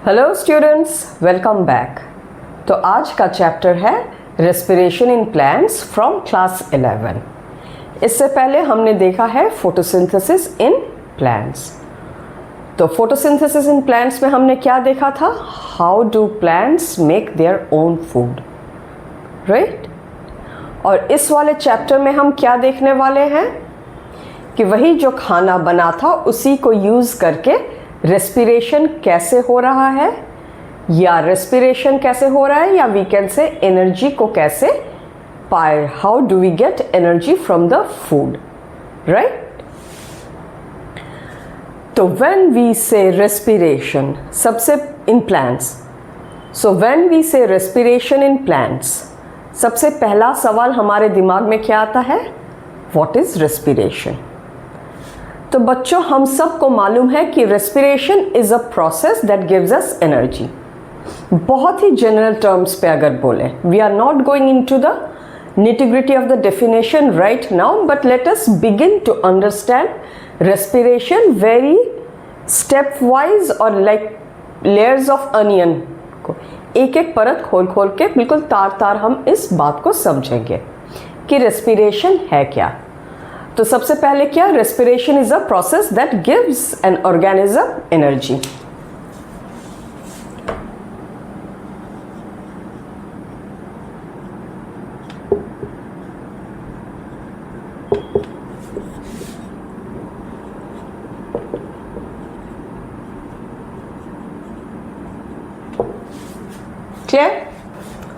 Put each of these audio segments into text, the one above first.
Hello students, welcome back. तो आज का चैप्टर है respiration in plants from class 11। इससे पहले हमने देखा है फोटोसिंथेसिस इन प्लांट्स। तो फोटोसिंथेसिस इन प्लांट्स में हमने क्या देखा था? How do plants make their own food, right. और इस वाले चैप्टर में हम क्या देखने वाले हैं कि वही जो खाना बना था उसी को यूज़ करके रेस्पिरेशन कैसे हो रहा है, या रेस्पिरेशन कैसे हो रहा है, या वी कैन से एनर्जी को कैसे पाए, how do we get energy from the food, right. तो व्हेन वी से रेस्पिरेशन सबसे in plants, so when we say respiration in plants, सबसे पहला सवाल हमारे दिमाग में क्या आता है? What is respiration? तो बच्चों, हम सबको मालूम है कि respiration is a process that gives us energy. बहुत ही जनरल टर्म्स पे अगर बोले, we are not going into the nitty-gritty of the definition right now, but let us begin to understand respiration very step-wise और like layers of onion को एक एक परत खोल खोल के बिल्कुल तार तार हम इस बात को समझेंगे कि रेस्पिरेशन है क्या। तो सबसे पहले क्या? Respiration is a process that gives an organism energy. Clear?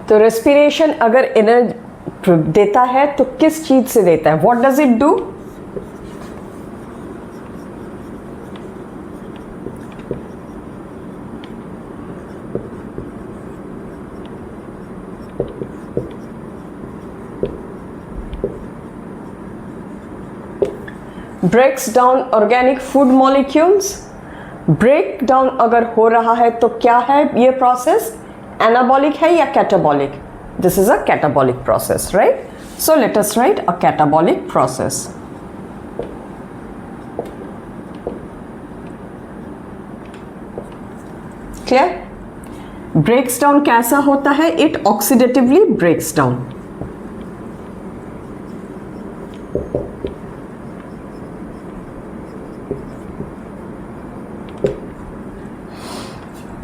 तो रेस्पिरेशन अगर एनर्जी देता है तो किस चीज से देता है? What does it do? Breaks down organic food molecules. Break down अगर हो रहा है तो क्या है ये प्रोसेस? एनाबॉलिक है या catabolic? This is a catabolic process, right? So let us write a catabolic process. Clear? Breaks down कैसा होता है? It oxidatively breaks down.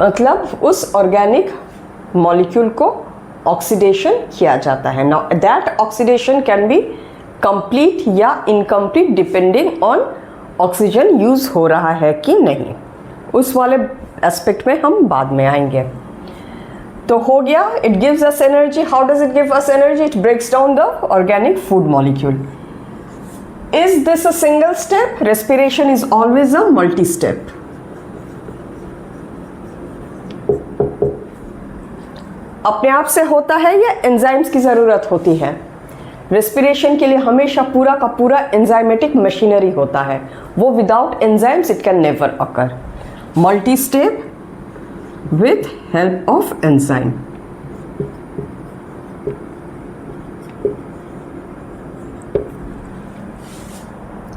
मतलब उस ऑर्गेनिक मॉलिक्यूल को ऑक्सीडेशन किया जाता है। Now that oxidation can be complete या incomplete depending on oxygen use हो रहा है कि नहीं। उस वाले एस्पेक्ट में हम बाद में आएंगे। तो हो गया, it gives us energy. How does it give us energy? It breaks down the organic food molecule. Is this a single step? Respiration is always a multi step. अपने आप से होता है या एंजाइम्स की ज़रूरत होती है? रेस्पिरेशन के लिए हमेशा पूरा का पूरा एंजाइमेटिक मशीनरी होता है। वो without enzymes it can never occur. Multi step with help of enzyme.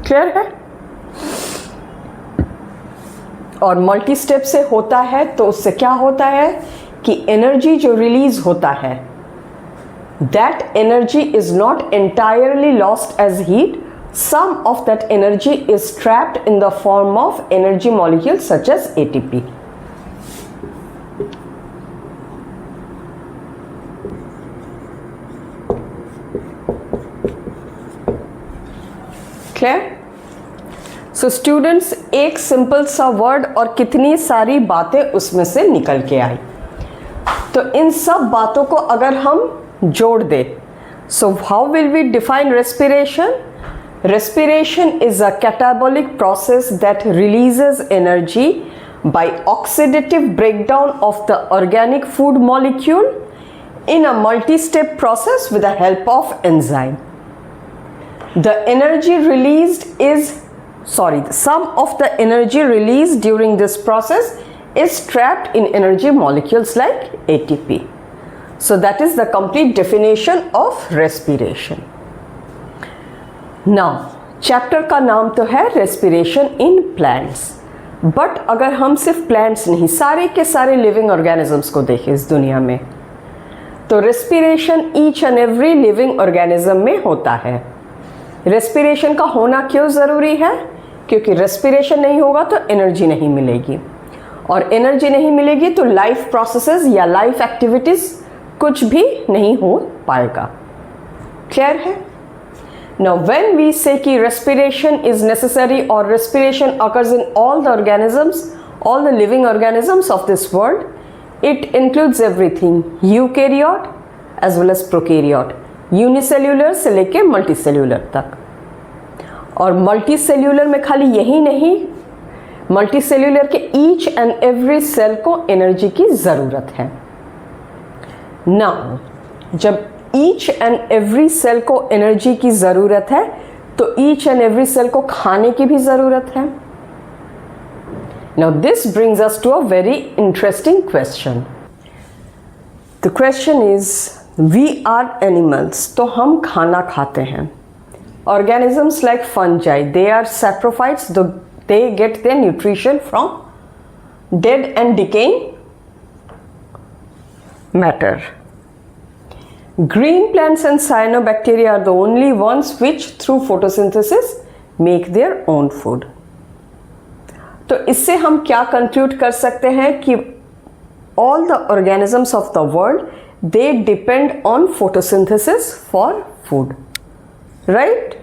Clear है? और मल्टी स्टेप से होता है तो उससे क्या होता है कि एनर्जी जो रिलीज होता है, that energy is not entirely lost as heat. Some of that energy is trapped in the form of energy molecule such as ATP. Clear? So students, एक सिंपल सा वर्ड और कितनी सारी बातें उसमें से निकल के आई। तो इन सब बातों को अगर हम जोड़ दें, so how will we define respiration? Respiration is a catabolic process that releases energy by oxidative breakdown of the organic food molecule in a multi-step process with the help of enzyme. The energy released is, some of the energy released during this process is trapped in energy molecules like ATP. So that is the complete definition of respiration. Now, chapter का नाम तो है respiration in plants. But अगर हम सिर्फ plants नहीं, सारे के सारे लिविंग ऑर्गेनिजम्स को देखें इस दुनिया में, तो respiration each and every living organism में होता है। रेस्पिरेशन का होना क्यों ज़रूरी है? क्योंकि रेस्पिरेशन नहीं होगा तो एनर्जी नहीं मिलेगी, और एनर्जी नहीं मिलेगी तो लाइफ प्रोसेसेस या लाइफ एक्टिविटीज़ कुछ भी नहीं हो पाएगा। क्लियर है? Now when we say कि respiration is necessary or respiration occurs in all the organisms, all the living organisms of this world, it includes everything, eukaryote as well as prokaryote, unicellular से लेके multicellular तक। और multicellular में खाली यही नहीं, multicellular के ईच एंड एवरी सेल को एनर्जी की ज़रूरत है। नाउ जब ईच एंड एवरी सेल को एनर्जी की ज़रूरत है तो ईच एंड एवरी सेल को खाने की भी ज़रूरत है। Now this brings us to a very interesting question. The question is, we are animals, तो हम खाना खाते हैं। Organisms like fungi, they are saprophytes, they get their nutrition from dead and decaying matter. Green plants and cyanobacteria are the only ones which through photosynthesis make their own food. तो इससे हम क्या conclude कर सकते हैं कि all the organisms of the world, they depend on photosynthesis for food. Right?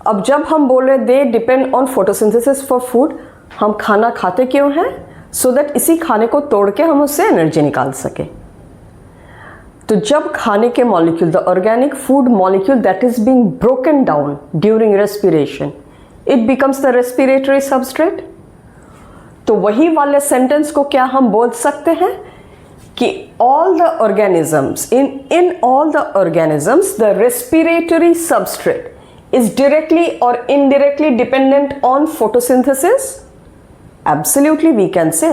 अब जब हम बोल रहे they depend on photosynthesis for food, हम खाना खाते क्यों हैं? सो दैट इसी खाने को तोड़ के हम उससे एनर्जी निकाल सके। तो जब खाने के molecule, the organic food molecule that is being broken down during respiration, it becomes the respiratory substrate. तो वही वाले सेंटेंस को क्या हम बोल सकते हैं कि all the organisms, in all the organisms, the respiratory substrate is directly or indirectly dependent on photosynthesis? Absolutely, we can say.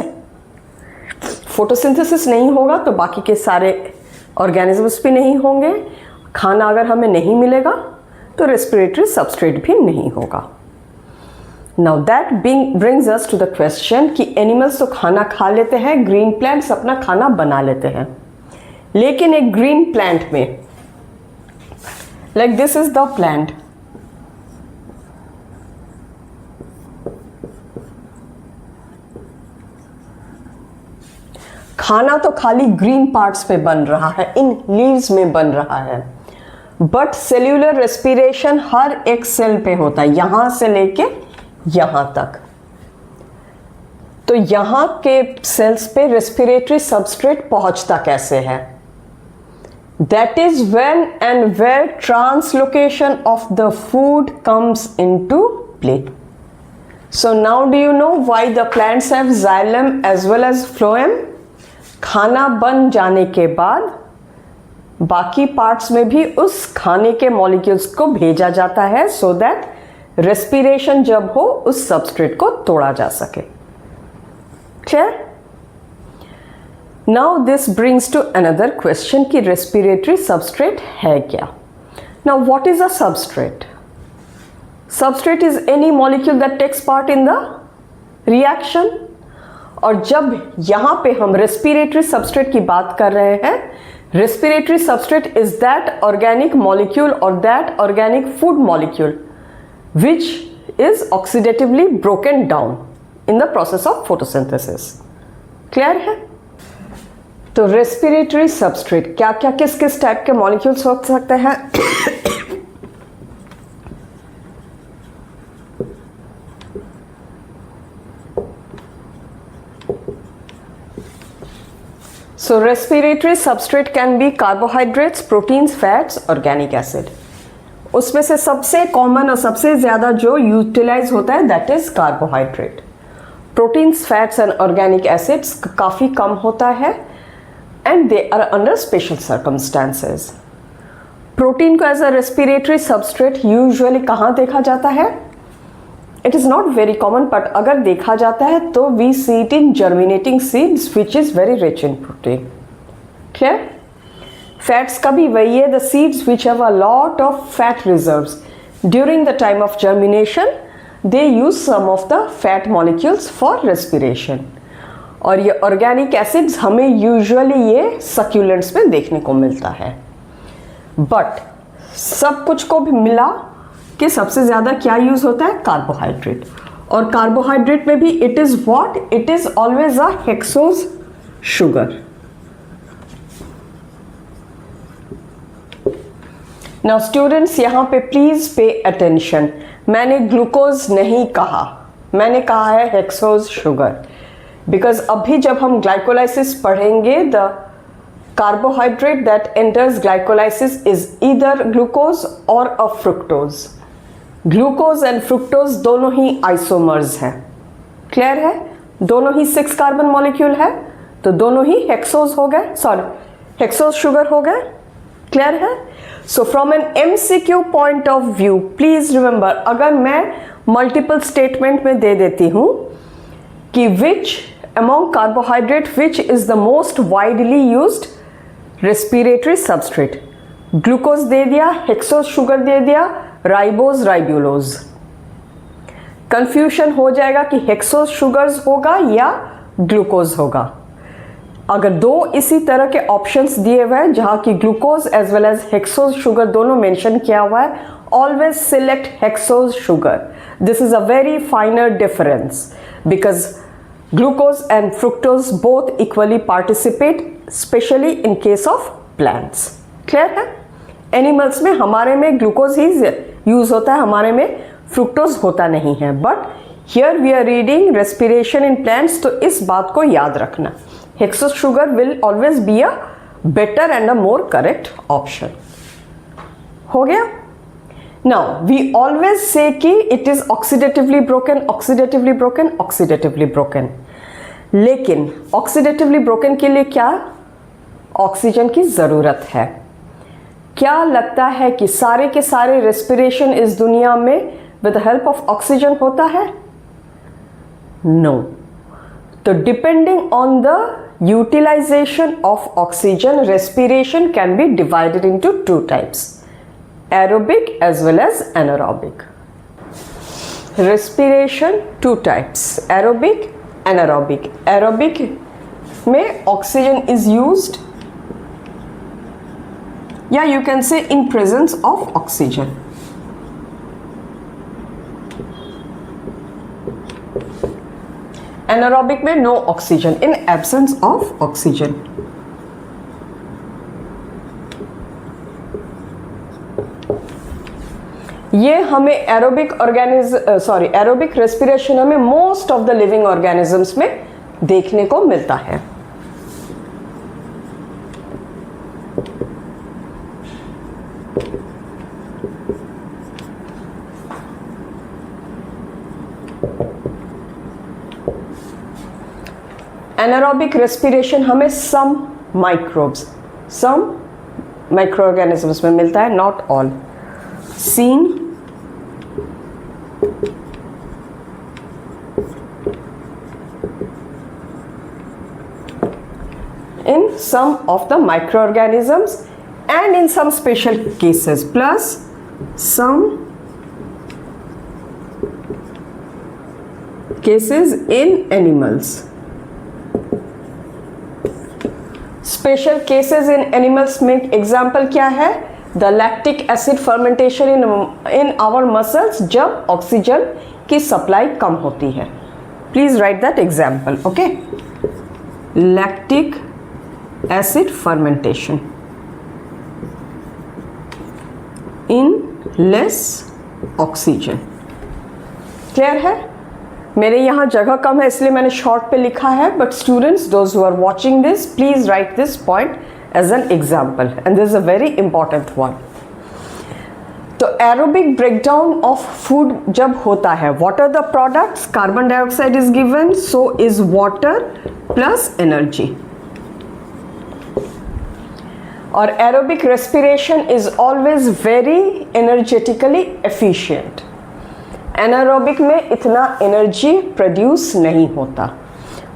Photosynthesis नहीं होगा तो बाकी के सारे organisms भी नहीं होंगे, खाना अगर हमें नहीं मिलेगा तो respiratory substrate भी नहीं होगा। Now that brings us to the question कि एनिमल्स तो खाना खा लेते हैं, ग्रीन प्लांट्स अपना खाना बना लेते हैं, लेकिन एक ग्रीन प्लांट में, like this is the plant, खाना तो खाली ग्रीन पार्ट्स पे बन रहा है, इन लीव्स में बन रहा है, बट सेल्यूलर रेस्पिरेशन हर एक सेल पे होता है, यहां से लेके यहां तक। तो यहां के सेल्स पे रेस्पिरेटरी सबस्ट्रेट पहुंचता कैसे है? That is when and where translocation of the food comes into play. So now do you know why the plants have xylem as well as phloem? खाना बन जाने के बाद बाकी पार्ट्स में भी उस खाने के मॉलिक्यूल्स को भेजा जाता है, सो दैट रेस्पिरेशन जब हो उस सबस्ट्रेट को तोड़ा जा सके। Clear? Now this brings to another question कि रेस्पिरेटरी सबस्ट्रेट है क्या? Now what is a substrate? Substrate is any molecule that takes part in the reaction. और जब यहां पे हम रेस्पिरेटरी सबस्ट्रेट की बात कर रहे हैं, respiratory substrate is that organic molecule और that organic food molecule which is oxidatively broken down in the process of photosynthesis. Clear है? तो रेस्पिरेटरी सबस्ट्रेट क्या क्या किस किस टाइप के मॉलिक्यूल्स हो सकते हैं? So respiratory substrate can be carbohydrates, proteins, fats, organic acid. उसमें से सबसे कॉमन और सबसे ज़्यादा जो यूटिलाइज होता है that is carbohydrate. Proteins, fats and organic acids काफ़ी कम होता है and they are under special circumstances. Protein को as a respiratory substrate usually कहाँ देखा जाता है? It is not very common, but अगर देखा जाता है तो we see it in germinating seeds which is very rich in protein. Clear? Fats का भी वही है, the seeds which have a lot of fat reserves during the time of germination, they use some of the fat molecules for respiration. और ये organic acids हमें usually ये succulents में देखने को मिलता है। बट सब कुछ को भी मिला कि सबसे ज़्यादा क्या यूज़ होता है? कार्बोहाइड्रेट। और कार्बोहाइड्रेट में भी it is what? It is always a hexose sugar. Now students, यहाँ पे प्लीज पे अटेंशन। मैंने ग्लूकोज नहीं कहा, मैंने कहा है हेक्सोज शुगर। बिकॉज अभी जब हम ग्लाइकोलाइसिस पढ़ेंगे, the carbohydrate that enters glycolysis is either glucose और अ फ्रुक्टोज। ग्लूकोज एंड फ्रुक्टोज दोनों ही आइसोमर्स हैं। क्लियर है? दोनों ही 6 कार्बन मॉलिक्यूल है, तो दोनों ही हेक्सोज हो गए, सॉरी हेक्सोज शुगर हो गए। क्लियर है? So from an MCQ point of view, please remember, अगर मैं मल्टीपल स्टेटमेंट में दे देती हूं कि which among carbohydrate which is the most widely used respiratory substrate, glucose दे दिया, हेक्सोज शुगर दे दिया, राइबोज, राइब्यूलोज, कंफ्यूजन हो जाएगा कि हेक्सोज शुगर्स होगा या ग्लूकोज होगा। अगर दो इसी तरह के ऑप्शंस दिए हुए हैं जहां की glucose as well as hexose sugar दोनों मेंशन किया हुआ है, always select hexose sugar. This is a very finer difference because glucose and fructose both equally participate, specially in case of plants. Clear है? एनिमल्स में हमारे में glucose ही use होता है, हमारे में फ्रुक्टोज होता नहीं है। But here we are reading respiration in plants, तो इस बात को याद रखना, hexose sugar will always be a better and a more correct option. हो गया? Now we always say कि it is oxidatively broken, oxidatively broken, oxidatively broken. लेकिन oxidatively broken के लिए क्या? ऑक्सीजन की ज़रूरत है। क्या लगता है कि सारे के सारे रेस्पिरेशन इस दुनिया में with the help of oxygen होता है? No. तो depending on the utilization of oxygen, respiration can be divided into 2 types, aerobic as well as anaerobic. Respiration 2 types, aerobic, anaerobic. Aerobic में oxygen is used, या you can say in presence of oxygen. Anaerobic में no oxygen, in absence of oxygen. ये हमें aerobic aerobic respiration हमें most of the living organisms में देखने को मिलता है। एनारोबिक रेस्पिरेशन हमें सम माइक्रो ऑर्गेनिजम्स में मिलता है, not all. Seen in some of the microorganisms and in some special cases, plus some cases in animals. Special cases in animals में एग्जाम्पल क्या है? The lactic acid fermentation in our muscles, जब oxygen की supply कम होती है। Please write that example, okay? Lactic acid fermentation in less oxygen. Clear है? मेरे यहाँ जगह कम है इसलिए मैंने शॉर्ट पे लिखा है, but students those who are watching this, please write this point as an example, and this is a very important one. तो एरोबिक ब्रेकडाउन ऑफ फूड जब होता है, what are the products? Carbon dioxide is given, so is water plus energy. और aerobic respiration is always very energetically efficient. Anaerobic में इतना energy produce नहीं होता।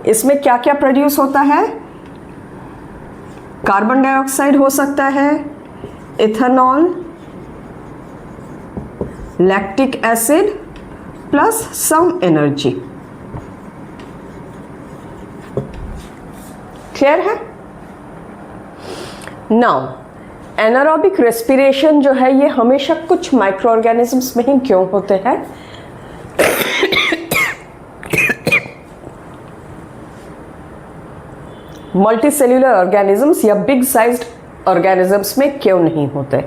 इसमें क्या क्या प्रोड्यूस होता है? कार्बन डाइऑक्साइड हो सकता है, ethanol, lactic acid plus some energy. Clear है? नाउ एनारोबिक रेस्पिरेशन जो है ये हमेशा कुछ माइक्रो ऑर्गेनिजम्स में ही क्यों होते हैं? मल्टी सेल्यूलर ऑर्गेनिजम्स या बिग साइज्ड ऑर्गेनिजम्स में क्यों नहीं होते?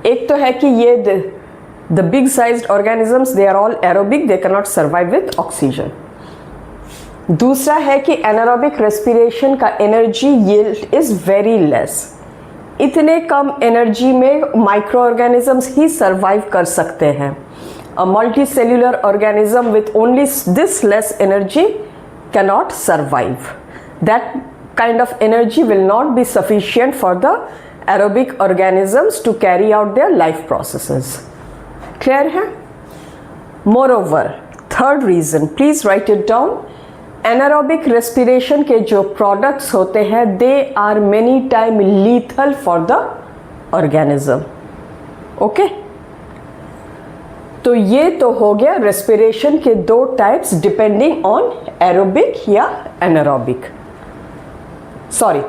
एक तो है कि ये the big sized organisms they are all aerobic, they can not survive with oxygen. दूसरा है कि एनारोबिक रेस्पिरेशन का energy yield is very less. इतने कम एनर्जी में माइक्रो ऑर्गेनिजम्स ही सर्वाइव कर सकते हैं। A multi cellular organism with only this less energy cannot survive. That kind of energy will not be sufficient for the aerobic organisms to carry out their life processes. Clear है? Moreover, third reason, please write it down. Anaerobic respiration के जो products होते हैं, they are many time lethal for the organism. Okay? तो ये तो हो गया रेस्पिरेशन के दो टाइप्स डिपेंडिंग ऑन एरोबिक या एनारोबिक। सॉरी,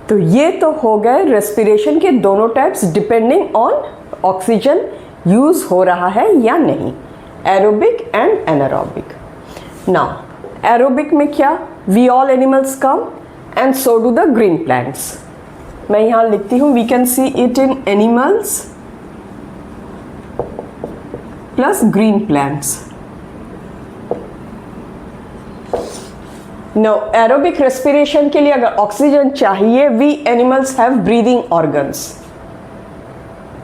तो ये तो हो गए रेस्पिरेशन के दोनों types depending on oxygen use हो रहा है या नहीं, aerobic and anaerobic. Now aerobic में क्या? We all animals come and so do the green plants. मैं यहाँ लिखती हूँ, we can see it in animals plus green plants. Now aerobic respiration के लिए अगर ऑक्सीजन चाहिए, we animals have breathing organs.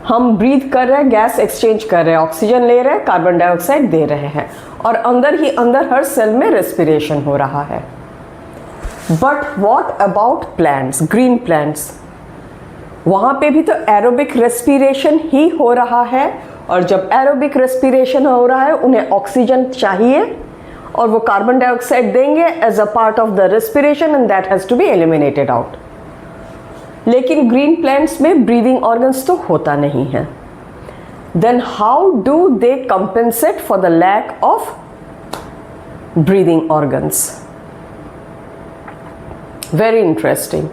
हम ब्रीथ कर रहे हैं, गैस एक्सचेंज कर रहे हैं, ऑक्सीजन ले रहे हैं, कार्बन डाइऑक्साइड दे रहे हैं और अंदर ही अंदर हर सेल में रेस्पिरेशन हो रहा है। But what about plants, green plants? वहां पे भी तो एरोबिक रेस्पिरेशन ही हो रहा है और जब एरोबिक रेस्पिरेशन हो रहा है उन्हें ऑक्सीजन चाहिए और वो कार्बन डाइऑक्साइड देंगे as a part of the respiration and that has to be eliminated out. लेकिन ग्रीन प्लांट्स में ब्रीदिंग ऑर्गन्स तो होता नहीं है। Then how do they compensate for the lack of breathing organs? Very interesting.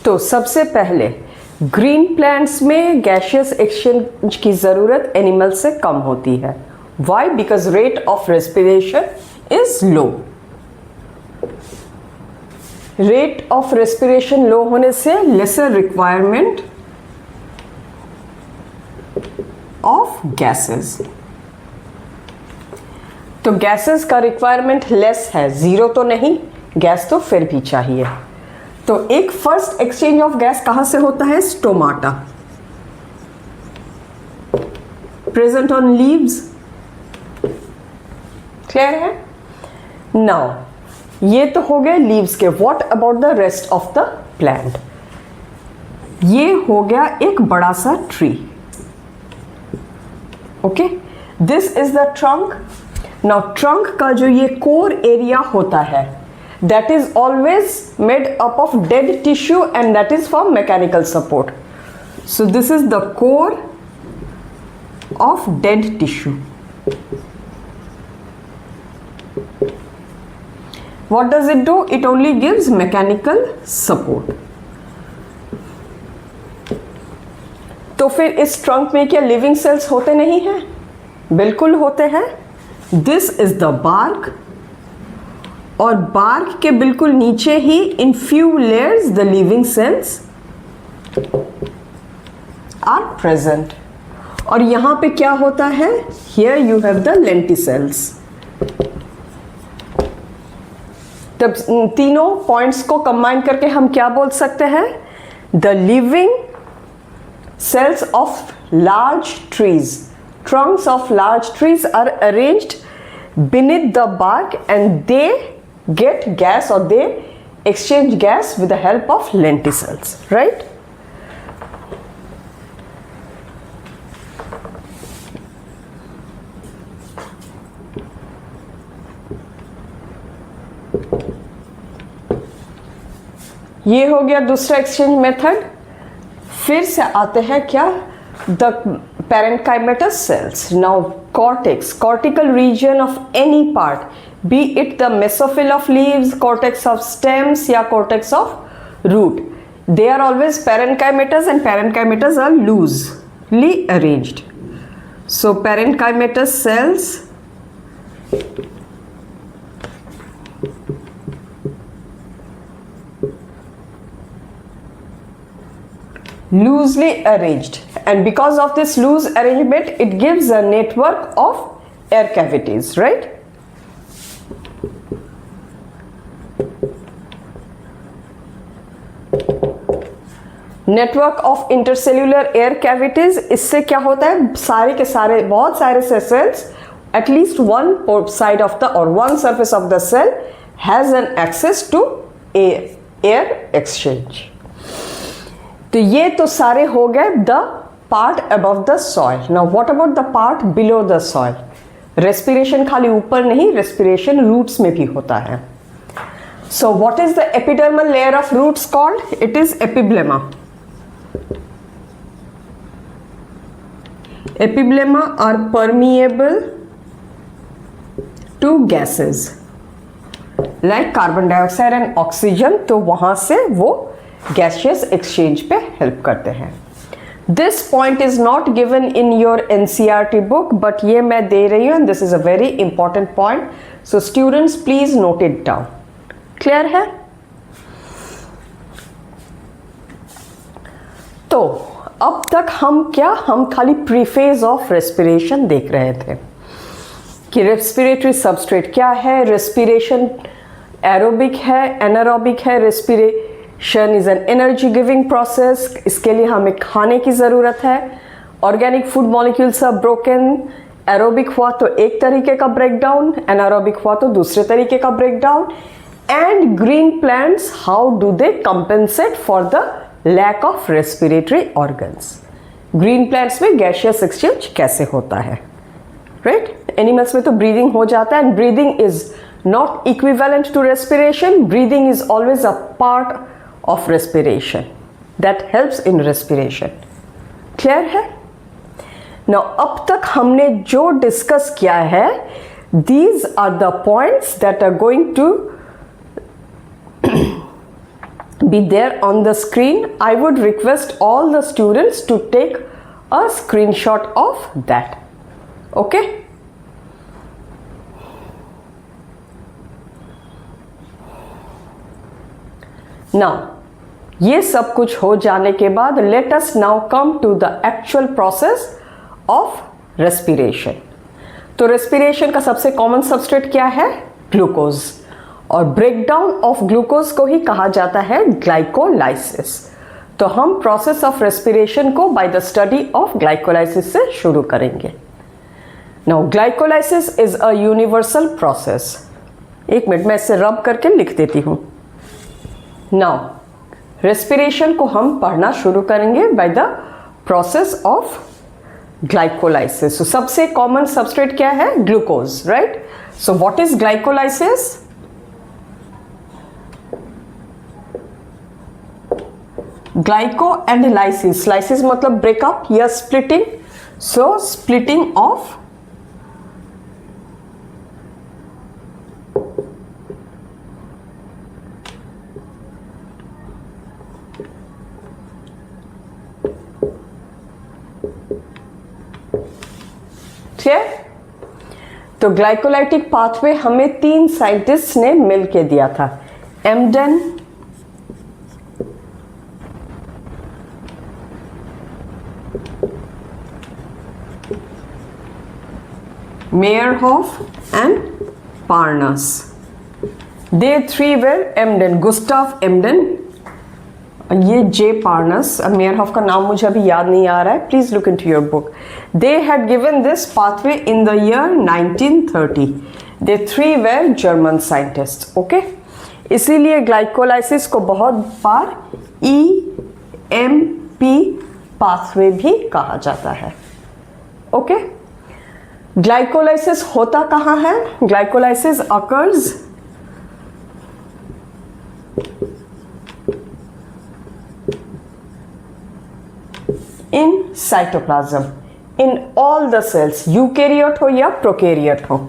तो सबसे पहले ग्रीन प्लांट्स में गैशियस एक्सचेंज की ज़रूरत एनिमल से कम होती है। Why? Because rate of respiration is low. Rate of respiration low होने से लेसर रिक्वायरमेंट ऑफ गैसेस। तो गैसेस का रिक्वायरमेंट लेस है, जीरो तो नहीं, गैस तो फिर भी चाहिए। तो एक फर्स्ट एक्सचेंज ऑफ गैस कहां से होता है? Stomata, present on leaves. Clear है? नाउ ये तो हो गए लीव्स के। What about the rest of the plant? ये हो गया एक बड़ा सा tree. Okay, this is the trunk. Now trunk का जो ये कोर एरिया होता है, that is always made up of dead tissue and that is for mechanical support. So this is the core of dead tissue. What does it do? It only gives mechanical support. तो फिर इस trunk में क्या living cells होते नहीं हैं? बिल्कुल होते हैं। दिस इज द बार्क और बार्क के बिल्कुल नीचे ही in few layers the living cells are present. और यहां पे क्या होता है? Here you have the lenticels. तब तीनों पॉइंट्स को कंबाइन करके हम क्या बोल सकते हैं? The living cells of large trees, trunks of large trees are arranged beneath the bark and they get gas or they exchange gas with the help of lenticels, right? ये हो गया दूसरा एक्सचेंज मेथड। फिर से आते हैं क्या? the parenchymatous cells. Now cortex, cortical region of any part, be it the mesophyll of leaves, cortex of stems या cortex of root, they are always parenchymatous, and parenchymatous are loosely arranged. So parenchymatous cells loosely arranged, and because of this loose arrangement it gives a network of air cavities, right? Network of intercellular air cavities, इससे क्या होता है, सारे के सारे बहुत सारे cells at least one side of the और one surface of the cell has an access to air exchange. तो ये तो सारे हो गए the part above the soil. Now what about the part below the soil? Respiration खाली ऊपर नहीं, रेस्पिरेशन रूट्स में भी होता है. So what is the epidermal layer of roots called? It is epiblema. Epiblema are permeable to gases like carbon dioxide and oxygen, तो वहां से वो gaseous exchange पे help करते हैं. This point is not given in your NCERT book, but ये मैं दे रही हूँ, and this is a very important point. So students please note it down. Clear है? तो अब तक हम खाली प्रीफेज ऑफ रेस्पिरेशन देख रहे थे कि रेस्पिरेटरी सबस्ट्रेट क्या है, रेस्पिरेशन एरोबिक है, एनारोबिक है. Respiration is an energy giving process. इसके लिए हमें खाने की ज़रूरत है. Organic food molecules are broken. Aerobic हुआ तो एक तरीके का ब्रेकडाउन, एनारोबिक हुआ तो दूसरे तरीके का breakdown. And green plants, how do they compensate for the lack of respiratory organs? Green plants में गैसियस एक्सचेंज कैसे होता है, राइट? एनिमल्स में तो ब्रीदिंग हो जाता है, and breathing is not equivalent to respiration. Breathing is always a part of respiration that helps in respiration. Clear है? नाउ अब तक हमने जो डिस्कस किया है, these are the points that are going to be there on the screen. I would request all the students to take a screenshot of that. Okay? Now, ये सब कुछ हो जाने के बाद let us now come to the actual process of respiration. तो respiration का सबसे common substrate क्या है? ग्लूकोज. और ब्रेकडाउन ऑफ ग्लूकोज को ही कहा जाता है ग्लाइकोलाइसिस. तो हम प्रोसेस ऑफ रेस्पिरेशन को by the study of glycolysis से शुरू करेंगे. Now glycolysis is a universal process. एक मिनट मैं इसे रब करके लिख देती हूँ. नाउ रेस्पिरेशन को हम पढ़ना शुरू करेंगे by the process of glycolysis. तो सबसे कॉमन सबस्ट्रेट क्या है? Glucose, right? So what is glycolysis? Glyco and lysis. Lysis मतलब ब्रेकअप या स्प्लिटिंग. सो स्प्लिटिंग ऑफ ठीक. तो ग्लाइकोलाइटिक पाथवे हमें 3 साइंटिस्ट ने मिलके दिया था. एम्डन, Meyerhof and Parnas. They three were Emden, Gustav Emden, ये जे पार्नस. मेयरहॉफ का नाम मुझे अभी याद नहीं आ रहा है. Please look into your book. They had given this pathway in the year 1930. They three were German scientist. Okay, इसीलिए ग्लाइकोलाइसिस को बहुत बार EMP पाथवे भी कहा जाता है. ओके, ग्लाइकोलाइसिस होता कहाँ है? Glycolysis occurs in cytoplasm in all the cells, eukaryote हो या प्रोकैरियोट हो।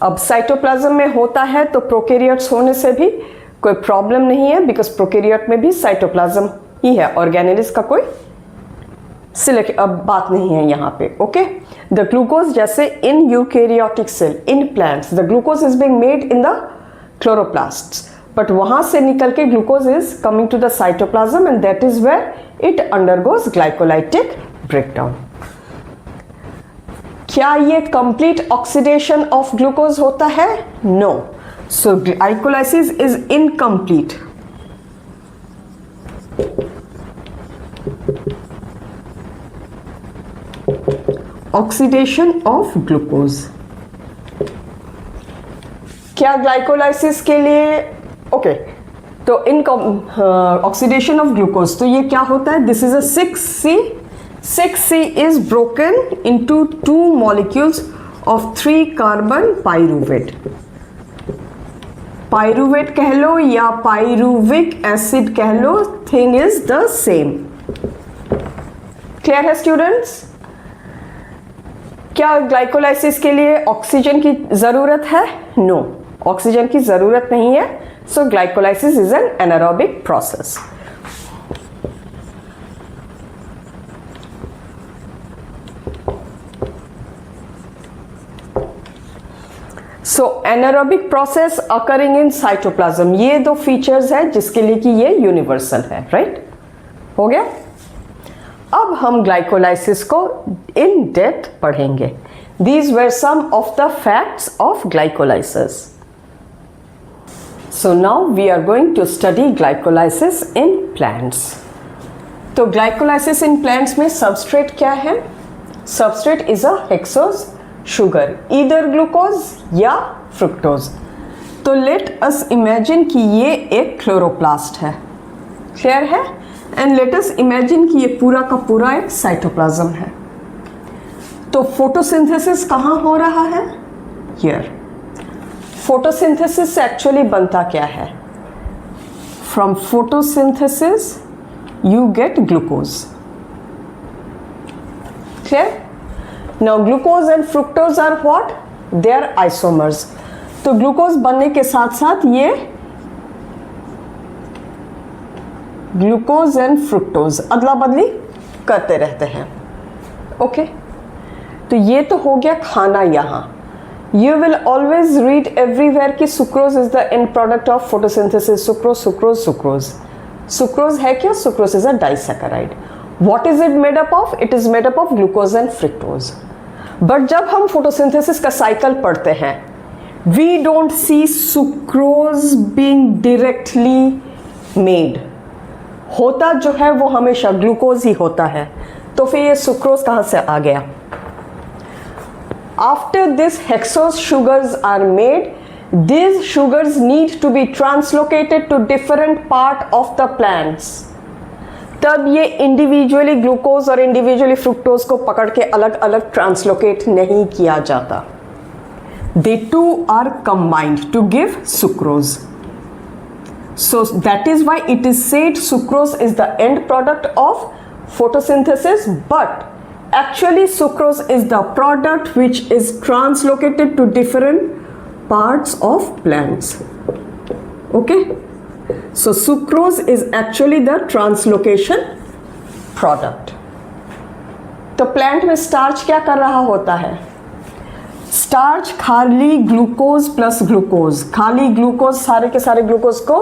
अब साइटोप्लाज्म में होता है तो प्रोकैरियोट्स होने से भी कोई प्रॉब्लम नहीं है, बिकॉज प्रोकैरियोट में भी साइटोप्लाज्म ही है, ऑर्गेनेल्स का कोई सिलेक्ट अब बात नहीं है यहाँ पे। ओके, द ग्लूकोज जैसे in eukaryotic cell, in plants the glucose is being made in the chloroplasts, but वहां से निकल के glucose is coming to the cytoplasm and that is where it undergoes glycolytic breakdown. क्या ये complete oxidation of glucose होता है? No. So glycolysis is incomplete. Oxidation of glucose, क्या glycolysis के लिए ओके तो इन ऑक्सीडेशन ऑफ ग्लूकोज, तो ये क्या होता है? This is a 6C। 6C is broken into 2 molecules of 3 carbon pyruvate। Pyruvate कह लो या पाइरूविक एसिड कह लो, thing is the same. Clear है स्टूडेंट्स? क्या ग्लाइकोलाइसिस के लिए ऑक्सीजन की जरूरत है? नो, ऑक्सीजन की जरूरत नहीं है। So glycolysis is an anaerobic process. So anaerobic process occurring in cytoplasm, ये 2 फीचर्स है जिसके लिए कि ये यूनिवर्सल है, राइट? हो गया। अब हम ग्लाइकोलाइसिस को इन डेप्थ पढ़ेंगे। These were some of the facts of glycolysis. So now we are going to study glycolysis in plants. तो ग्लाइकोलाइसिस इन प्लांट्स में सबस्ट्रेट क्या है? Substrate is a hexose sugar, either glucose या fructose. तो let us imagine कि ये एक chloroplast है, क्लियर है? एंड लेट अस इमेजिन कि ये पूरा का पूरा एक साइटोप्लाज्म है। तो फोटोसिंथेसिस कहाँ हो रहा है? हियर। फोटोसिंथेसिस से एक्चुअली बनता क्या है? From photosynthesis you get glucose, clear? Now glucose and fructose are what? They are isomers. तो ग्लूकोज बनने के साथ साथ ये ग्लूकोज एंड फ्रुक्टोज अदला बदली करते रहते हैं। ओके, तो ये तो हो गया खाना। यहाँ you will always read everywhere कि sucrose is the end product of photosynthesis. Sucrose sucrose sucrose sucrose है क्या? Sucrose is a disaccharide. What is it made up of? It is made up of glucose and fructose. But जब हम photosynthesis का cycle पढ़ते हैं, we don't see sucrose being directly made. होता जो है वो हमेशा ग्लूकोज ही होता है। तो फिर ये सुक्रोज कहाँ से आ गया? After this hexose sugars are made, these sugars need to be translocated to different part of the plants. तब ये इंडिविजुअली ग्लूकोज और इंडिविजुअली फ्रुक्टोज को पकड़ के अलग अलग ट्रांसलोकेट नहीं किया जाता। They two are combined to give sucrose. So that is why it is said sucrose is the end product of photosynthesis, but actually sucrose is the product which is translocated to different parts of plants. Okay, so sucrose is actually the translocation product. तो plant में starch क्या कर रहा होता है? Starch खाली glucose plus glucose, खाली glucose सारे के सारे ग्लूकोज को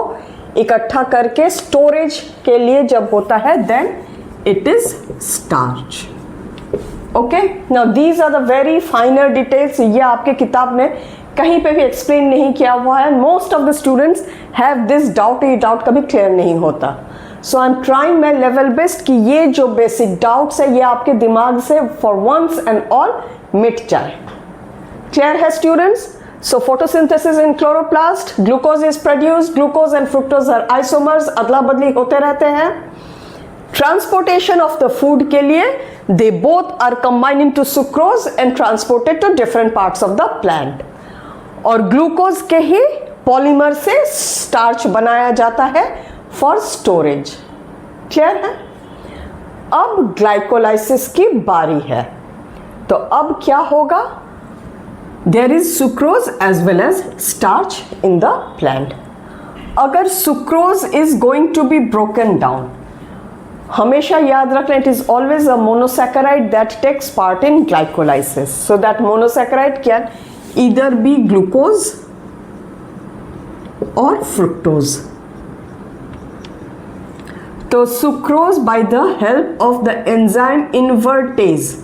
इकट्ठा करके स्टोरेज के लिए जब होता है, then it is starch. Okay, now these are the very finer details. ये आपके किताब में कहीं पे भी एक्सप्लेन नहीं किया हुआ है। Most of the students have this doubt, ये डाउट कभी क्लियर नहीं होता। So I am trying my level best कि ये जो बेसिक डाउट्स है ये आपके दिमाग से फॉर वंस एंड ऑल मिट जाए। क्लियर है students? So photosynthesis in chloroplast, glucose is produced, glucose and fructose are isomers, अदला बदली होते रहते हैं। ट्रांसपोर्टेशन ऑफ द फूड के लिए they both are combined into sucrose and transported to different parts of the plant. और glucose के ही पॉलीमर से स्टार्च बनाया जाता है फॉर स्टोरेज। क्लियर है? अब ग्लाइकोलाइसिस की बारी है, तो अब क्या होगा? There is sucrose as well as starch in the plant. अगर sucrose is going to be broken down, हमेशा याद रखना, it is always a monosaccharide that takes part in glycolysis. So that monosaccharide can either be glucose और fructose. तो sucrose by the help of the enzyme invertase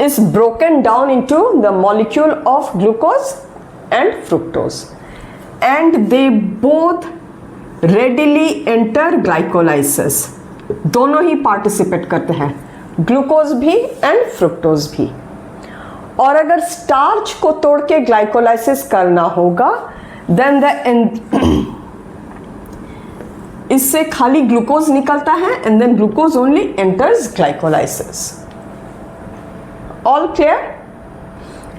is broken down into the molecule of glucose and fructose, and they both readily enter glycolysis. दोनों ही participate करते हैं, glucose भी and fructose भी. और अगर starch को तोड़ के ग्लाइकोलाइसिस करना होगा, देन इससे खाली ग्लूकोज निकलता है and then glucose only enters glycolysis. All clear?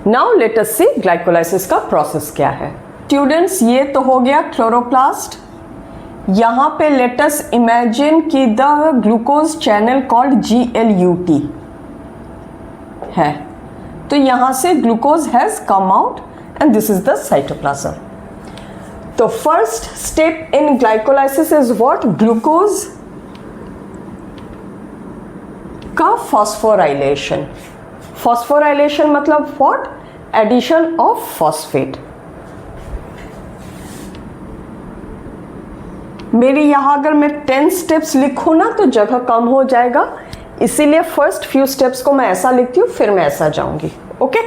Now let us see glycolysis का प्रोसेस क्या है. स्टूडेंट्स, ये तो हो गया क्लोरोप्लास्ट. यहाँ पे लेट अस इमेजिन कि the glucose channel called GLUT है. तो यहाँ से glucose has come out and this is the cytoplasm. तो first step in glycolysis is what? Glucose का फॉस्फोराइलेशन. फॉस्फोराइलेशन मतलब व्हाट? Addition of phosphate. मेरी यहां अगर मैं 10 स्टेप्स लिखूं ना तो जगह कम हो जाएगा, इसीलिए फर्स्ट फ्यू स्टेप्स को मैं ऐसा लिखती हूं, फिर मैं ऐसा जाऊंगी. ओके?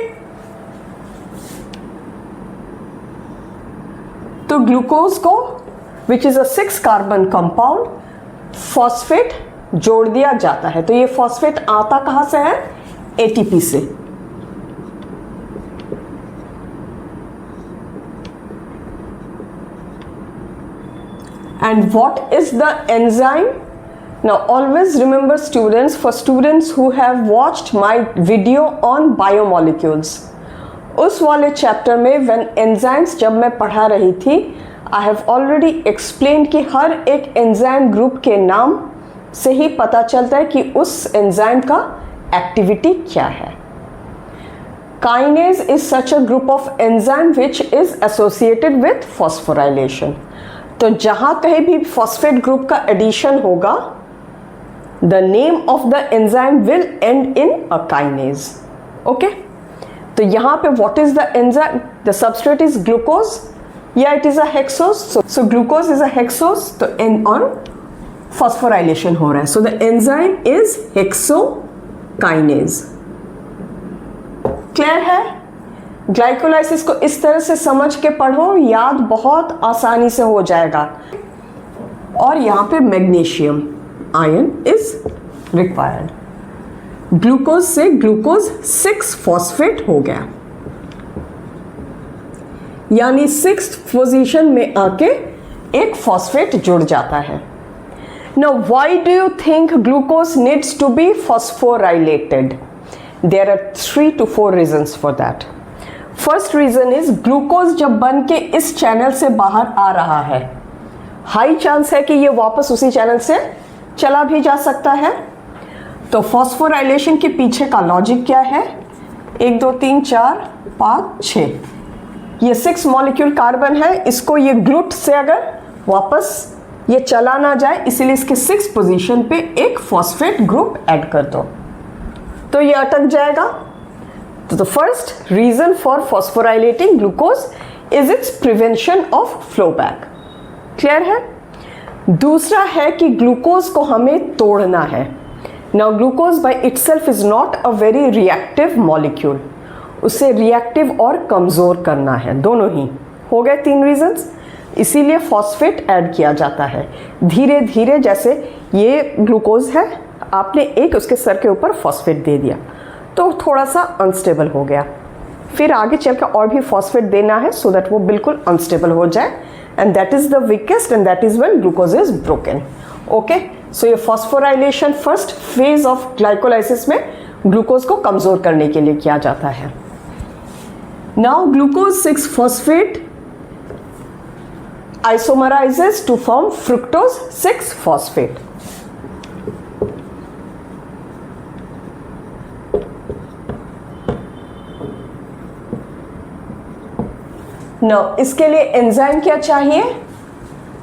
तो ग्लूकोज को, विच is a 6 carbon compound, phosphate जोड़ दिया जाता है. तो ये फॉस्फेट आता कहां से है? ATP से. And what is the enzyme? Now always remember students, for students who have watched my video on biomolecules, उस वाले चैप्टर में when enzymes जब मैं पढ़ा रही थी, I have already explained कि हर एक एंजाइम ग्रुप के नाम से ही पता चलता है कि उस एंजाइम का एक्टिविटी क्या है. Kinase is such a group of enzyme which is associated with phosphorylation. तो जहां कहीं भी फॉस्फेट ग्रुप का एडिशन होगा, the name of the enzyme will end in a kinase. Okay? तो यहां पे what is the enzyme? The substrate is glucose या it is a hexose. So glucose is a hexose, तो an on phosphorylation हो रहा है. So the enzyme is hexokinase. Clear है? Glycolysis को इस तरह से समझ के पढ़ो, याद बहुत आसानी से हो जाएगा. और यहां पे magnesium ion is required. Glucose से ग्लूकोज 6 फॉस्फेट हो गया, यानी 6th पोजीशन में आके एक फॉस्फेट जुड़ जाता है. Now, why do you think glucose needs to be phosphorylated? There are 3 to 4 reasons for that. First reason is glucose जब बन के इस चैनल से बाहर आ रहा है, हाई चांस है कि ये वापस उसी चैनल से चला भी जा सकता है. तो फॉस्फोराइलेशन के पीछे का लॉजिक क्या है? 1 2 3 4 5 6, ये 6 मॉलिक्यूल कार्बन है, इसको ये ग्लूट से अगर वापस ये चला ना जाए, इसीलिए इसके 6th पोजीशन पे एक फॉस्फेट ग्रुप ऐड कर दो, तो ये अटक जाएगा. तो the first reason for phosphorylating glucose is its prevention of flow back. Clear है? दूसरा है कि ग्लूकोज को हमें तोड़ना है. Now glucose by itself is not a very reactive molecule, उसे रिएक्टिव और कमजोर करना है. दोनों ही हो गए 3 रीजंस, इसीलिए फॉस्फेट ऐड किया जाता है. धीरे धीरे जैसे ये ग्लूकोज है, आपने एक उसके सर के ऊपर फॉस्फेट दे दिया तो थोड़ा सा अनस्टेबल हो गया, फिर आगे चलकर और भी फॉस्फेट देना है सो दैट वो बिल्कुल अनस्टेबल हो जाए, and that is the weakest and that is when glucose is broken. Okay? So ये phosphorylation first phase of glycolysis में ग्लूकोज को कमजोर करने के लिए किया जाता है. Now glucose 6 phosphate isomerizes to form fructose 6 phosphate. Now इसके लिए एंजाइम क्या चाहिए?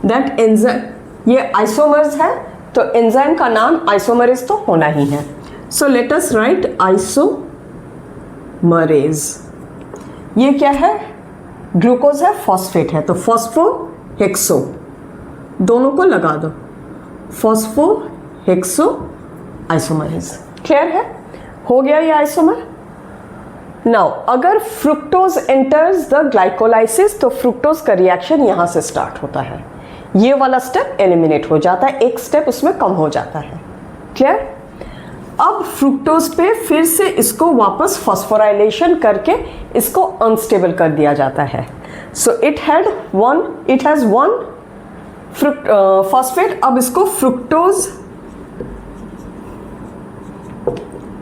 दैट एंजाइम, ये आइसोमर्स है तो एंजाइम का नाम आइसोमरेज तो होना ही है. So let us right isomerase. ये क्या है? ग्लूकोज है, फॉस्फेट है, तो फॉस्फोहेक्सो दोनों को लगा दो, फॉस्फोहेक्सो आइसोमरेज. क्लियर है? हो गया ये आइसोमर. नाउ अगर फ्रुक्टोज एंटर्स द ग्लाइकोलाइसिस तो फ्रुक्टोज का रिएक्शन यहां से स्टार्ट होता है. ये वाला स्टेप एलिमिनेट हो जाता है, एक स्टेप उसमें कम हो जाता है. क्लियर? अब फ्रुक्टोज पे फिर से इसको वापस फॉस्फोराइलेशन करके इसको अनस्टेबल कर दिया जाता है. So it has one phosphate. अब इसको फ्रुक्टोज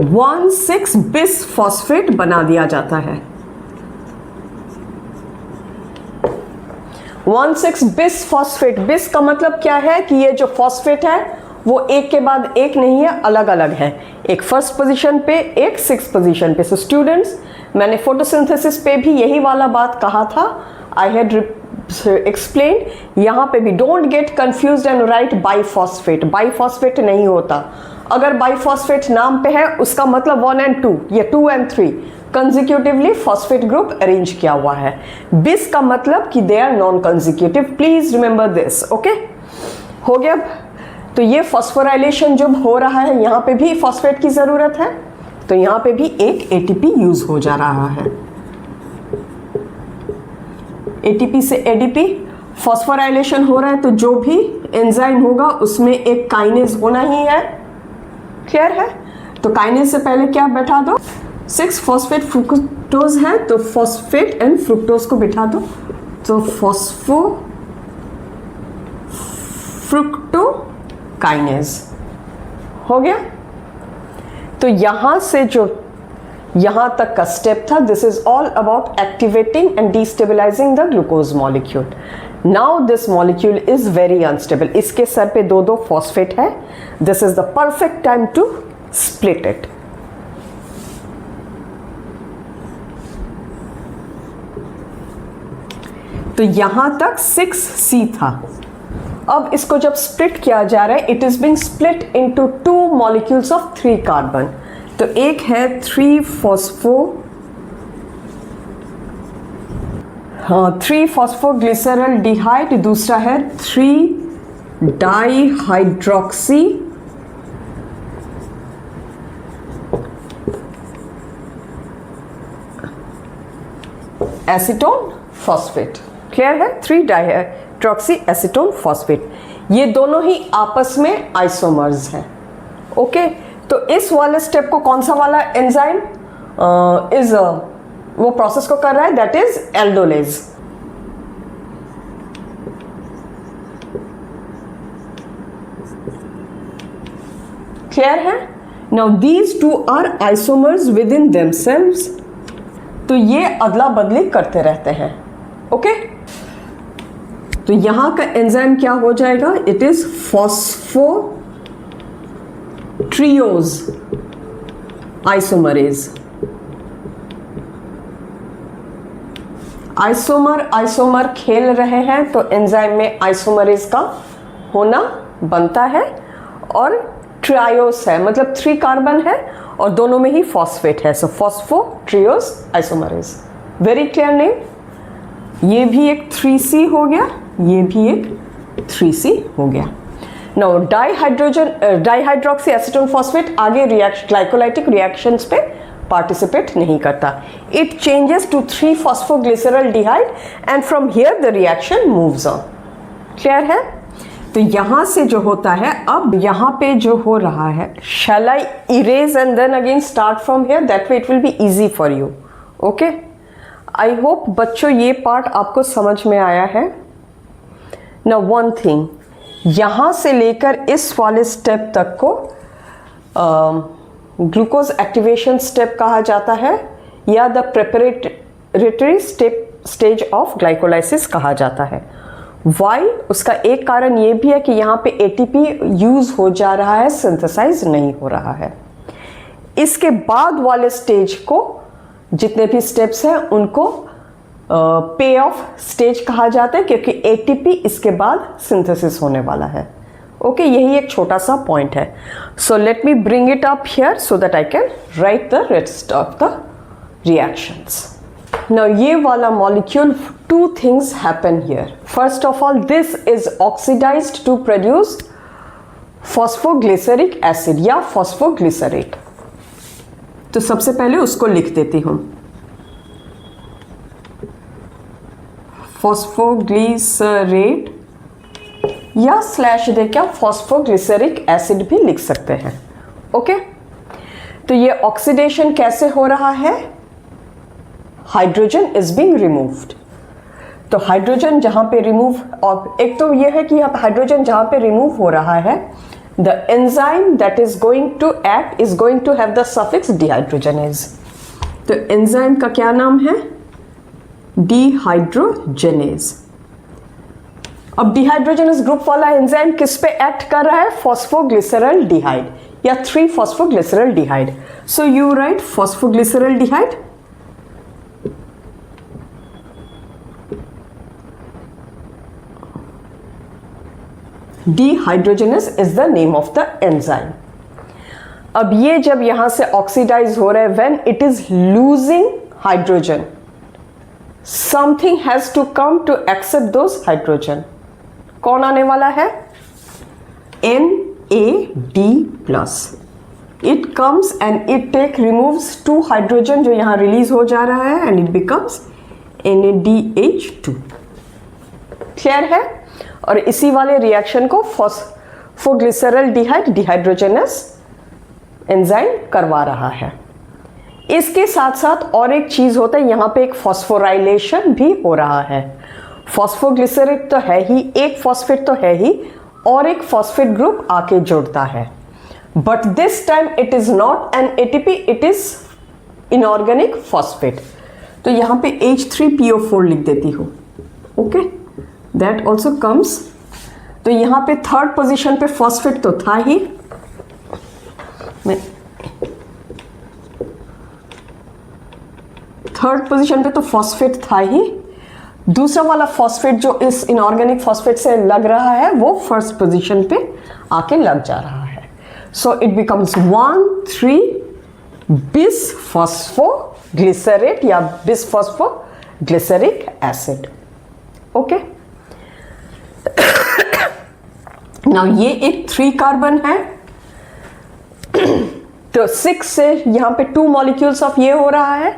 1,6 बिस फॉस्फेट बना दिया जाता है. 1,6 बिस फॉस्फेट. बिस का मतलब क्या है कि ये जो फॉस्फेट है वो एक के बाद एक नहीं है, अलग अलग है. एक फर्स्ट पोजीशन पे, एक 6th पोजीशन पे. सो स्टूडेंट्स, मैंने फोटोसिंथेसिस पे भी यही वाला बात कहा था. I had explain. यहाँ पे भी don't get confused and right biphosphate. Biphosphate नहीं होता. अगर बाइफॉस्फेट नाम पे है उसका मतलब 1 and 2, ये 2 and 3 consecutively phosphate group arrange किया हुआ है. बिस का मतलब कि they are non consecutive. Please remember this. Okay, हो गया. तो ये फॉस्फोराइलेशन जब हो रहा है, यहाँ पे भी फॉस्फेट की जरूरत है, तो यहाँ पे भी एक एटीपी यूज हो जा रहा है. एटीपी से एडीपी फॉस्फोराइलेशन हो रहा है, तो जो भी एंजाइम होगा उसमें एक काइनेज होना ही है. क्लियर है? तो काइनेज से पहले क्या बैठा दो? 6 फॉस्फेट फ्रुक्टोज है तो फॉस्फेट एंड फ्रुक्टोज को बिठा दो, तो फॉस्फो फ्रुक्टोकाइनेज हो गया. तो यहां से जो यहां तक का स्टेप था, this is all about activating and destabilizing the glucose molecule. Now this molecule is very unstable. इसके सर पे दो फॉस्फेट है. This is the perfect time to split it. तो यहां तक 6C था. अब इसको जब स्प्लिट किया जा रहा है, it is being split into 2 molecules of 3 carbon. तो एक है 3-फॉस्फोग्लिसरल्डिहाइड, दूसरा है 3-डाइहाइड्रोक्सी एसीटोन फॉस्फेट. क्लियर है? 3-डाइहाइड्रोक्सी एसीटोन फॉस्फेट. ये दोनों ही आपस में आइसोमर्स हैं. ओके, तो इस वाले स्टेप को कौन सा वाला एंजाइम वो प्रोसेस को कर रहा है? That is aldolase. क्लियर है? Now these 2 are isomers within themselves. तो ये अदला बदली करते रहते हैं. ओके, तो यहां का एंजाइम क्या हो जाएगा? It is phosphotriose isomerase. Isomer खेल रहे हैं तो एंजाइम में आइसोमरेज का होना बनता है. और ट्रायोस है मतलब 3 कार्बन है और दोनों में ही फॉस्फेट है. सो फॉस्फोट्रियोज आइसोमरेज. Very clear name. ये भी एक 3C हो गया, ये भी एक 3C हो गया. नाउ डाइहाइड्रोक्सी एसीटोन फॉस्फेट आगे ग्लाइकोलाइटिक रिएक्शंस पे पार्टिसिपेट नहीं करता. It changes to three phosphoglyceraldehyde and from here the reaction moves on. Clear है? तो यहां से जो होता है, अब यहां पे जो हो रहा है, shall I erase and then again start from here? That way it will be easy for you. Okay, I hope बच्चों ये पार्ट आपको समझ में आया है. नाउ वन थिंग, यहां से लेकर इस वाले स्टेप तक को ग्लूकोज एक्टिवेशन स्टेप कहा जाता है या the preparatory stage of glycolysis कहा जाता है. वाई? उसका एक कारण ये भी है कि यहाँ पे एटीपी यूज हो जा रहा है, सिंथेसाइज नहीं हो रहा है. इसके बाद वाले स्टेज को जितने भी स्टेप्स हैं उनको पे ऑफ स्टेज कहा जाता है, क्योंकि एटीपी इसके बाद सिंथेसिस होने वाला है। ओके, यही एक छोटा सा पॉइंट है। So let me bring it up here so that I can write the rest of the reactions. नाउ ये वाला molecule, two things happen here. First of all, this is oxidized to produce phosphoglyceric acid या phosphoglycerate. तो सबसे पहले उसको लिख देती हूं, फॉस्फोग्लिसरेट या स्लैश देके आप फॉस्फोग्लिसरिक एसिड भी लिख सकते हैं। ओके, तो ये ऑक्सीडेशन कैसे हो रहा है? Hydrogen is being removed. तो हाइड्रोजन जहां पे रिमूव, और एक तो ये है कि अब हाइड्रोजन जहां पे रिमूव हो रहा है, the enzyme that is going to act is going to have the suffix dehydrogenase. तो एंजाइम का क्या नाम है? डिहाइड्रोजनेज। अब डिहाइड्रोजनस ग्रुप वाला एंजाइम किस पे एक्ट कर रहा है? फॉस्फोग्लिसरल डिहाइड या three phosphoglyceraldehyde. So you write phosphoglyceraldehyde. Dehydrogenase is the name of the enzyme. अब ये जब यहां से ऑक्सीडाइज हो रहा है, when it is losing hydrogen, something has to come to accept those hydrogen. कौन आने वाला है? NAD+. It comes and it removes 2 hydrogen जो यहां रिलीज हो जा रहा है, and it becomes NADH2. Clear है? और इसी वाले रिएक्शन को फॉस्फोग्लिसरल डिहाइड डिहाइड्रोजनस एंजाइम करवा रहा है। इसके साथ साथ और एक चीज होता है, यहां पे एक फॉस्फोराइलेशन भी हो रहा है। फॉस्फोग्लिसरेट तो है ही, एक फॉस्फेट तो है ही, और एक फॉस्फेट ग्रुप आके जुड़ता है, but this time it is not an ATP, it is inorganic phosphate. तो यहां पे H3PO4 लिख देती हूं। Okay, that also comes. तो यहां पे थर्ड पोजीशन पे फॉस्फेट तो था ही, थर्ड पोजीशन पे तो फॉस्फेट था ही। दूसरा वाला फॉस्फेट जो इस इनऑर्गेनिक फॉस्फेट से लग रहा है, वो फर्स्ट पोजीशन पे आके लग जा रहा है। सो इट बिकम्स 1,3 बिसफॉस्फोग्लिसरेट या बिसफॉस्फोग्लिसरिक एसिड। ओके, नाउ ये एक 3 कार्बन है, तो 6 से यहां पे 2 मॉलिक्यूल्स ऑफ ये हो रहा है,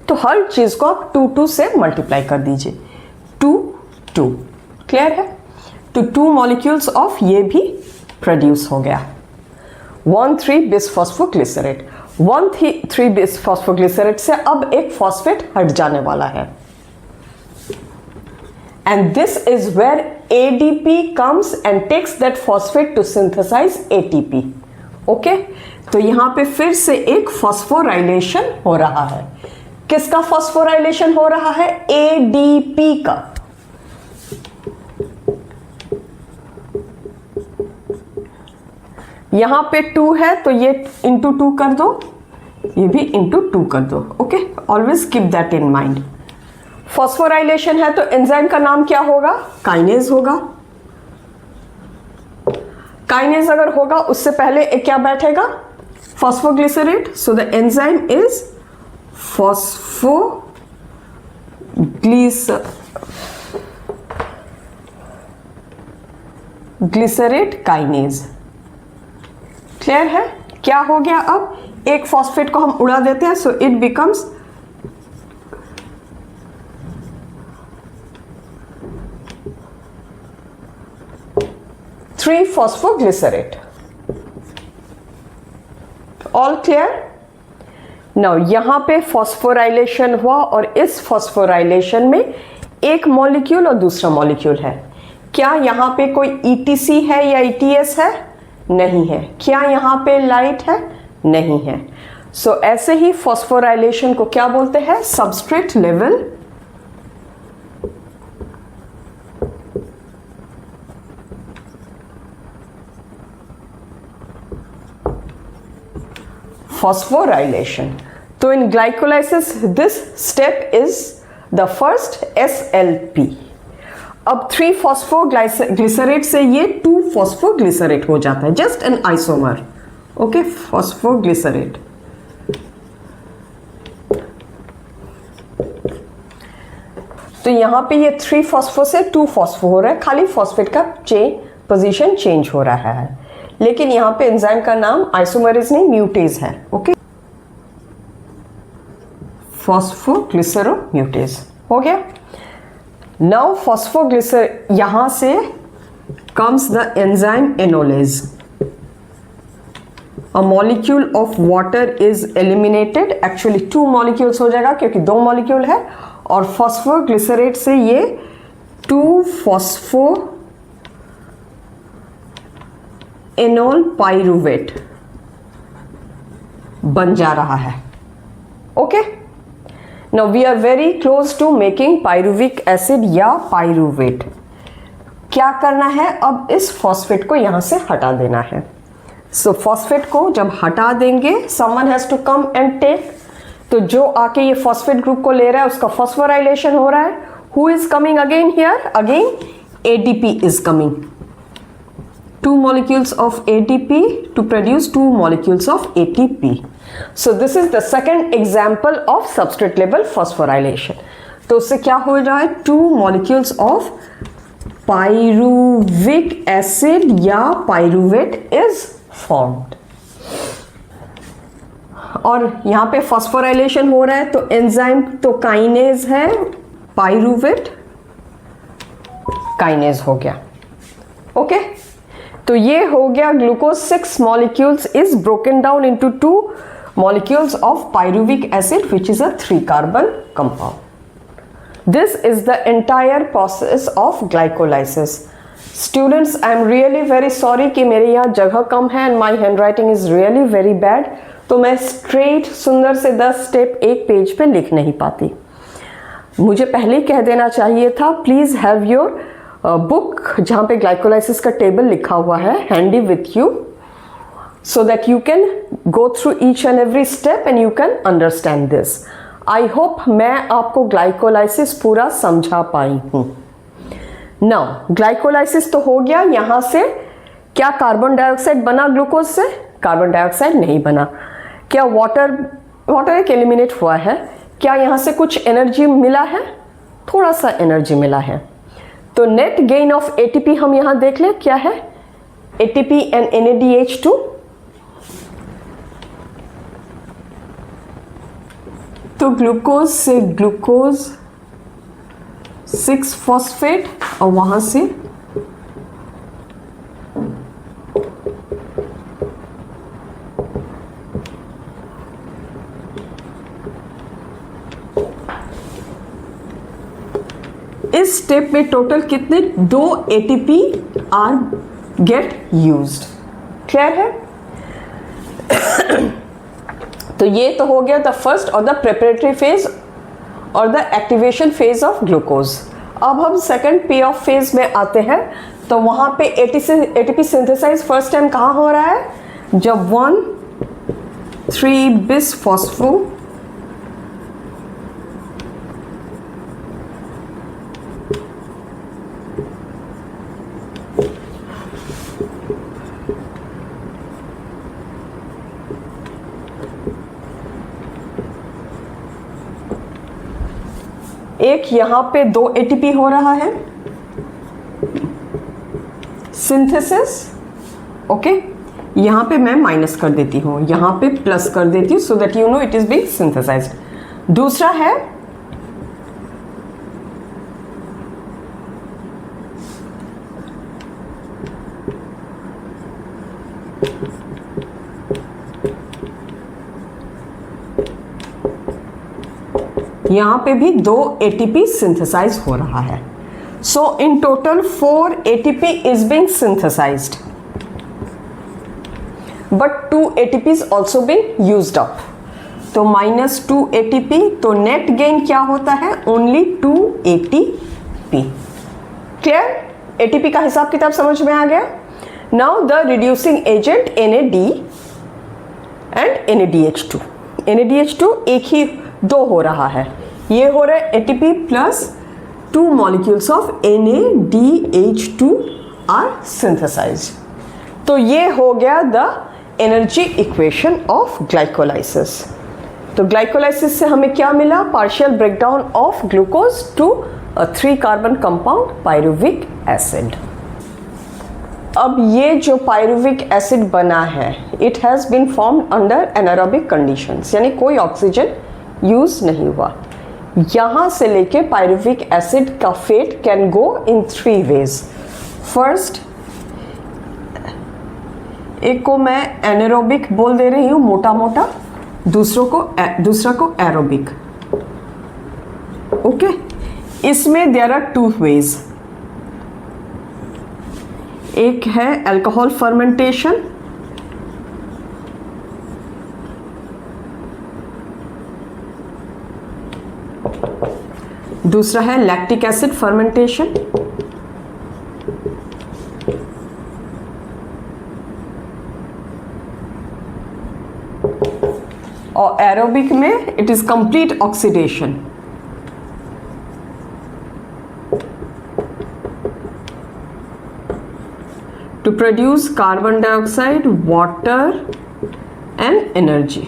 तो हर चीज को आप 2 से मल्टीप्लाई कर दीजिए। 2 2 क्लियर है? तो 2 मॉलिक्यूल्स ऑफ ये भी प्रोड्यूस हो गया। 1,3 बिसफॉस्फोग्लिसरेट। 1,3 बिसफॉस्फोग्लिसरेट से अब एक फॉस्फेट हट जाने वाला है, and this is where ADP comes and takes that phosphate to synthesize ATP. Okay, तो यहां पे फिर से एक फॉस्फोराइलेशन हो रहा है। किसका फॉस्फोराइलेशन हो रहा है? ADP का। यहां पे 2 है, तो ये इंटू 2 कर दो, ये भी इंटू 2 कर दो। Okay, always keep that in mind. Phosphorylation है तो एंजाइम का नाम क्या होगा? काइनेज होगा। काइनेज अगर होगा, उससे पहले एक क्या बैठेगा? Phosphoglycerate. So the enzyme is phosphoglycerate kinase. Clear है? क्या हो गया? अब एक फॉस्फेट को हम उड़ा देते हैं, so it becomes 3-phosphoglycerate. All clear? Now यहां पे फॉस्फोराइलेशन हुआ, और इस फॉस्फोराइलेशन में एक मॉलिक्यूल और दूसरा मॉलिक्यूल है। क्या यहां पे कोई ETC है या ETS है? नहीं है। क्या यहां पे लाइट है? नहीं है। सो ऐसे ही फॉस्फोराइलेशन को क्या बोलते हैं? Substrate level phosphorylation. तो in glycolysis this step is the first SLP। अब 3 फॉस्फोग्लिसरेट से ये 2 फॉस्फोग्लिसरेट हो जाता है, just an isomer. Okay, phosphoglycerate. तो यहां पे ये 3 फॉस्फो से 2 फॉस्फो हो रहा है, खाली फॉस्फेट का पोजीशन चेंज हो रहा है, लेकिन यहां पे एंजाइम का नाम आइसोमरेज नहीं म्यूटेज है। ओके, फॉस्फोग्लिसरोम्यूटेज हो गया। नाउ फॉस्फोग्लिसर, यहां से comes the enzyme enolase. A molecule of water is eliminated. Actually 2 molecules हो जाएगा क्योंकि 2 molecule है, और फॉस्फोग्लिसरेट से ये 2 फॉस्फो एनोल पाइरुवेट बन जा रहा है। Okay, now we are very close to making pyruvic acid या पाइरुवेट। क्या करना है, अब इस फॉस्फेट को यहां से हटा देना है। सो फॉस्फेट को जब हटा देंगे, someone has to come and take, तो जो आके ये फॉस्फेट ग्रुप को ले रहा है उसका फॉस्फोराइलेशन हो रहा है। Who is coming again here? Again ADP is coming. 2 molecules of ADP to produce 2 molecules of ATP. So this is the second example of substrate level phosphorylation. तो उससे क्या हो रहा है? 2 molecules of pyruvic acid या pyruvate is formed. और यहाँ पे फॉस्फोराइलेशन हो रहा है, तो एंजाइम तो काइनेज है, पाइरुवेट काइनेज हो गया। ओके, तो ये हो गया glucose 6 molecules is broken down into 2 molecules of pyruvic acid which is a 3 carbon compound. This is the entire process of glycolysis. Students, I am really very sorry कि मेरे यहाँ जगह कम है and my handwriting is really very bad, तो मैं straight सुंदर से 10 step एक पेज पे लिख नहीं पाती। मुझे पहले ही कह देना चाहिए था, प्लीज हैव योर बुक जहाँ पे ग्लाइकोलाइसिस का टेबल लिखा हुआ है handy with you, so that you can go through each and every step and you can understand this. I hope मैं आपको ग्लाइकोलाइसिस पूरा समझा पाई हूँ। Now ग्लाइकोलाइसिस तो हो गया, यहाँ से क्या कार्बन डाइऑक्साइड बना ग्लूकोज से? कार्बन डाइऑक्साइड नहीं बना। क्या वाटर एक एलिमिनेट हुआ है? क्या यहाँ से कुछ एनर्जी मिला है? थोड़ा सा एनर्जी मिला है। तो नेट गेन ऑफ ATP हम यहाँ देख लें क्या है? ATP and NADH2। तो ग्लूकोज से ग्लूकोज 6 फॉस्फेट और वहां से इस स्टेप में टोटल कितने 2 ATP are get used. Clear है? तो ये तो हो गया द फर्स्ट और द प्रिपरेटरी फेज और the activation phase of glucose. अब हम सेकंड पे ऑफ फेज में आते हैं। तो वहां पे ATP सिंथेसाइज फर्स्ट टाइम कहाँ हो रहा है? जब 1,3-bis फॉस्फो एक यहां पे 2 ATP हो रहा है सिंथेसिस। ओके, यहां पे मैं माइनस कर देती हूं, यहां पे प्लस कर देती हूं, so that you know it is being synthesized. दूसरा है यहां पे भी 2 ATP सिंथेसाइज हो रहा है। So in total 4 ATP is being synthesized, but 2 ATPs also being used up. तो -2 ATP, तो नेट गेन क्या होता है? Only 2 ATP। क्लियर? ATP का हिसाब किताब समझ में आ गया। Now the reducing agent NAD and NADH2। NADH2 एक ही 2 हो रहा है, ये हो रहा है ATP plus 2 molecules of NADH2 are synthesized. तो ये हो गया the energy equation of glycolysis. तो ग्लाइकोलाइसिस से हमें क्या मिला? Partial breakdown of glucose to a 3 carbon compound pyruvic acid. अब ये जो पायरुविक एसिड बना है, it has been formed under anaerobic conditions, यानी कोई ऑक्सीजन यूज नहीं हुआ. यहाँ से लेके पायरुविक एसिड का fate can go in 3 ways. First, एक को मैं एनारोबिक बोल दे रही हूँ मोटा मोटा, दूसरा को एरोबिक. ओके, इसमें देयर आर 2 वेज. एक है अल्कोहल फर्मेंटेशन, दूसरा है लैक्टिक एसिड फर्मेंटेशन. और एरोबिक में it is complete oxidation. To produce carbon dioxide, water and energy.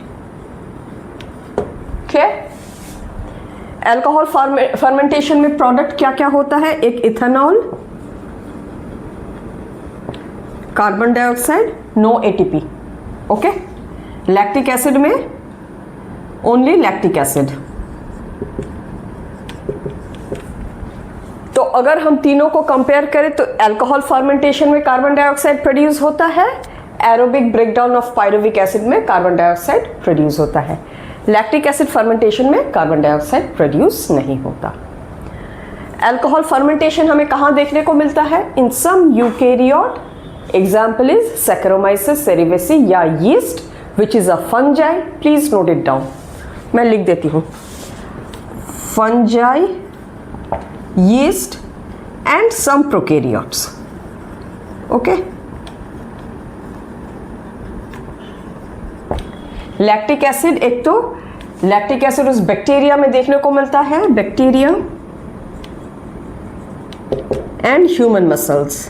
Clear? Alcohol fermentation में प्रोडक्ट क्या क्या होता है? एक ethanol, carbon dioxide, no ATP. Okay. Lactic acid में ओनली लैक्टिक एसिड. तो अगर हम तीनों को कंपेयर करें तो अल्कोहल फर्मेंटेशन में कार्बन डाइऑक्साइड प्रोड्यूस होता है, aerobic breakdown of pyruvic acid में कार्बन डाइऑक्साइड प्रोड्यूस होता है. लैक्टिक एसिड फर्मेंटेशन में कार्बन डाइऑक्साइड प्रोड्यूस नहीं होता. अल्कोहल फर्मेंटेशन हमें कहाँ देखने को मिलता है? In some eukaryote. Example is saccharomyces cerevisiae या yeast which is a fungi. Please note it down. मैं लिख देती हूँ. Fungi, yeast and some prokaryotes. Okay. Lactic acid, एक तो लैक्टिक एसिड उस बैक्टीरिया में देखने को मिलता है, bacteria and human muscles.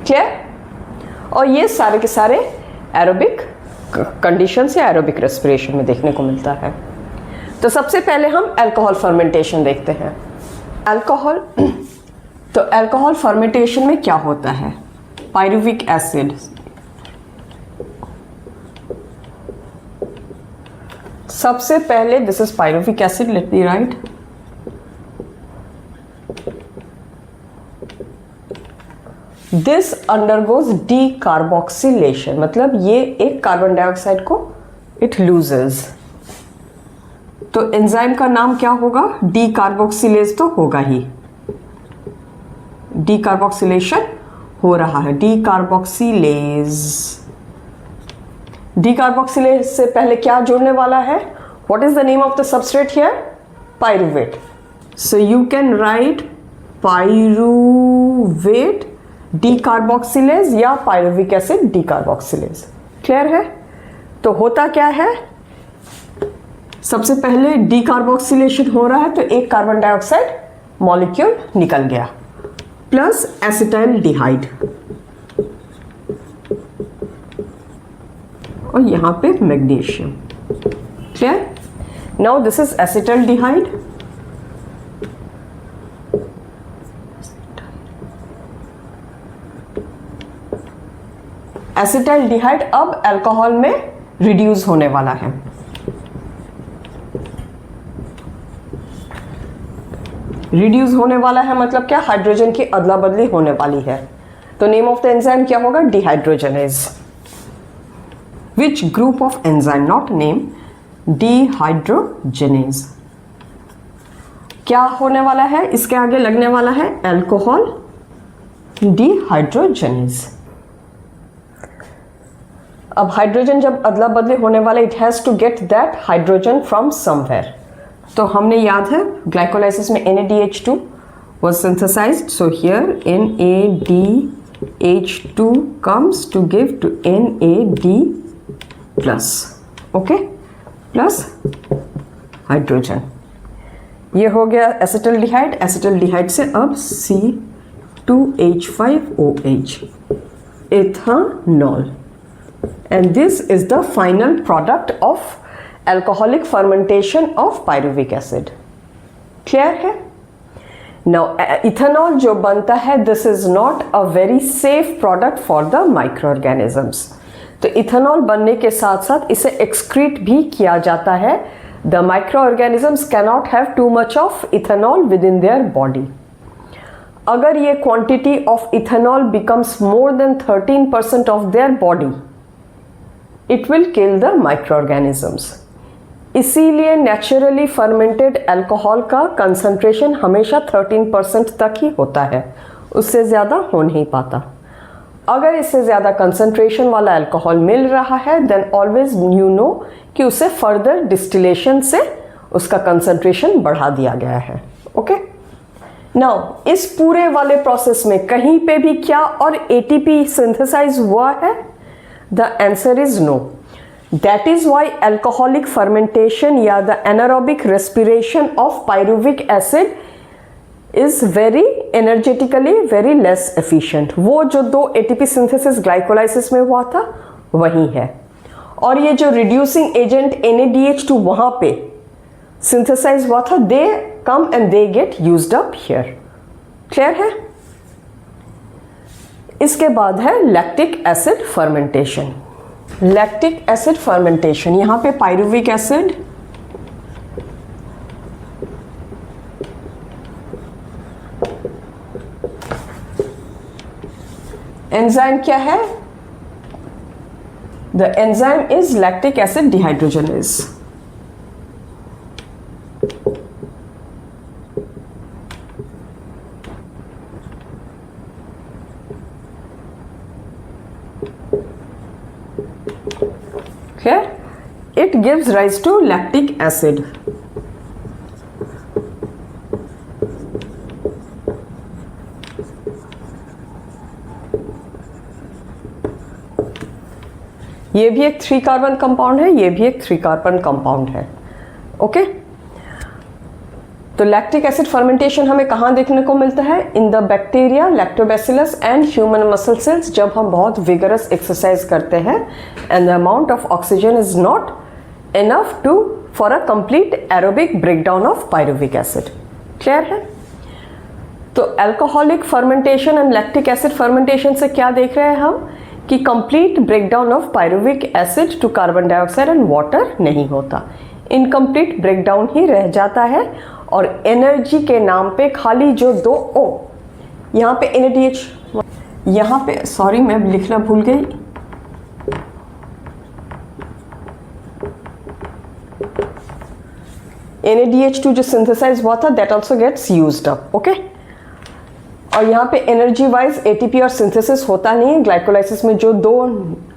Clear? और ये सारे के सारे एरोबिक कंडीशन से एरोबिक रेस्पिरेशन में देखने को मिलता है. तो सबसे पहले हम अल्कोहल फर्मेंटेशन देखते हैं. अल्कोहल, तो अल्कोहल फर्मेंटेशन में क्या होता है? पायरुविक एसिड, सबसे पहले this is pyruvic acid, let me right. This undergoes decarboxylation, मतलब ये एक कार्बन डाइऑक्साइड को इट लूजेस. तो एंजाइम का नाम क्या होगा? डीकार्बोक्सिलेज तो होगा ही. डीकार्बोक्सिलेशन हो रहा है, डीकार्बोक्सिलेज. डीकार्बोक्सिलेज से पहले क्या जुड़ने वाला है? What is the name of the substrate here? Pyruvate. So you can write pyruvate decarboxylase या पायरुविक एसिड डीकार्बोक्सिलेज. क्लियर है? तो होता क्या है? सबसे पहले डीकार्बोक्सिलेशन हो रहा है तो एक कार्बन डाइऑक्साइड मॉलिक्यूल निकल गया, प्लस एसिटाइलडिहाइड, और यहां पे magnesium. Clear? Now this is acetaldehyde. Acetaldehyde अब अल्कोहल में रिड्यूस होने वाला है. रिड्यूस होने वाला है मतलब क्या? हाइड्रोजन की अदला बदली होने वाली है. तो नेम ऑफ द एंजाइम क्या होगा? Dehydrogenase. Which group of enzyme? Not name, dehydrogenase. क्या होने वाला है? इसके आगे लगने वाला है अल्कोहल डिहाइड्रोजनेज. अब हाइड्रोजन जब अदला बदली होने वाला, it has to get that hydrogen from somewhere. तो हमने याद है ग्लाइकोलाइसिस में NADH2 was synthesized. So here NADH2 comes to give to NAD plus. Okay, plus hydrogen. ये हो गया एसिटल्डिहाइड। एसिटल्डिहाइड से अब C2H5OH, ethanol, and this is the final product of alcoholic fermentation of pyruvic acid. Clear है? Now ethanol जो बनता है, this is not a very safe product for the micro organisms. तो इथेनॉल बनने के साथ साथ इसे एक्सक्रीट भी किया जाता है। The micro organisms cannot have too much of ethanol with in their body. अगर ये quantity of ethanol becomes more than 13% of their body, it will kill the micro organisms. इसीलिए नेचुरली फर्मेंटेड अल्कोहल का concentration हमेशा 13% तक ही होता है, उससे ज़्यादा हो नहीं पाता। अगर इससे ज़्यादा कंसंट्रेशन वाला अल्कोहल मिल रहा है, देन ऑलवेज यू नो कि उसे फर्दर डिस्टिलेशन से उसका कंसंट्रेशन बढ़ा दिया गया है। ओके, नाउ इस पूरे वाले प्रोसेस में कहीं पे भी क्या और एटीपी सिंथेसाइज हुआ है? The answer is no. That is why alcoholic fermentation या the anaerobic respiration of pyruvic acid is very energetically very less efficient। वो जो दो ATP synthesis glycolysis में हुआ था वही है, और ये जो reducing agent NADH2 वहाँ पे synthesize हुआ था, they come and they get used up here। Clear है? इसके बाद है lactic acid fermentation। Lactic acid fermentation, यहाँ पे पायरुविक एसिड एंजाइम क्या है? The enzyme is lactic acid dehydrogenase. Here it gives rise to lactic acid। ये भी एक 3 कार्बन कंपाउंड है, ये भी एक 3 कार्बन कंपाउंड है। ओके, तो लैक्टिक एसिड फर्मेंटेशन हमें कहाँ देखने को मिलता है? In the bacteria, lactobacillus and human muscle cells, जब हम बहुत विगरस एक्सरसाइज करते हैं and the amount of oxygen is not enough to for a complete aerobic breakdown of pyruvic acid. Clear है? तो alcoholic fermentation and lactic acid fermentation से क्या देख रहे हैं हम कि complete breakdown of pyruvic acid to carbon dioxide and water नहीं होता, इनकम्प्लीट ब्रेकडाउन ही रह जाता है। और एनर्जी के नाम पे खाली जो दो यहाँ पे NADH, यहाँ पे सॉरी मैं लिखना भूल गई, NADH2 जो सिंथेसाइज हुआ था that also gets used up. Okay, और यहाँ पे एनर्जी वाइज ATP और सिंथेसिस होता नहीं है। ग्लाइकोलाइसिस में जो दो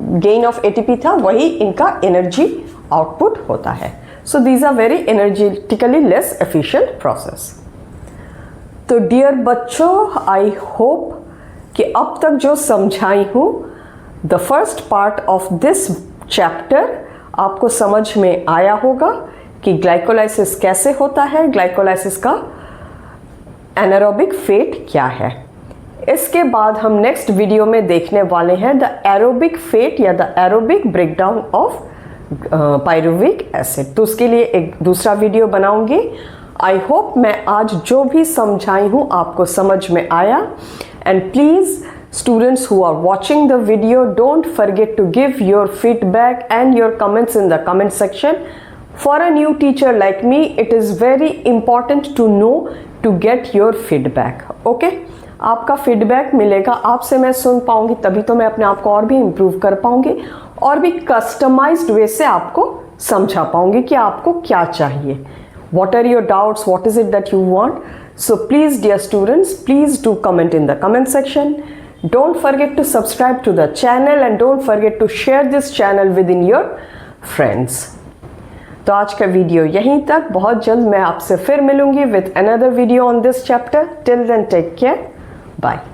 गेन ऑफ ATP था वही इनका एनर्जी आउटपुट होता है। So these are very energetically less efficient process। तो डियर बच्चों, आई होप कि अब तक जो समझाई हूँ the first part of this chapter आपको समझ में आया होगा कि ग्लाइकोलाइसिस कैसे होता है, ग्लाइकोलाइसिस का एनारोबिक फेट क्या है। इसके बाद हम नेक्स्ट वीडियो में देखने वाले हैं द एरोबिक फेट या the aerobic breakdown of pyruvic acid. तो उसके लिए एक दूसरा वीडियो बनाऊंगी। आई होप मैं आज जो भी समझाई हूँ आपको समझ में आया। And please students who are watching the video, don't forget to give your feedback and your comments in the comment section. For a new teacher like me, it is very important to know to get your feedback. Okay, आपका feedback मिलेगा, आपसे मैं सुन पाऊंगी, तभी तो मैं अपने आप को और भी इम्प्रूव कर पाऊंगी और भी कस्टमाइज्ड वे से आपको समझा पाऊंगी कि आपको क्या चाहिए। What are your doubts? What is it that you want? So please, dear students, please do comment in the comment section. Don't forget to subscribe to the channel and don't forget to share this channel within your friends. तो आज का video यहीं तक। बहुत जल्द मैं आपसे फिर मिलूंगी with another video on this chapter. Till then, take care. Bye.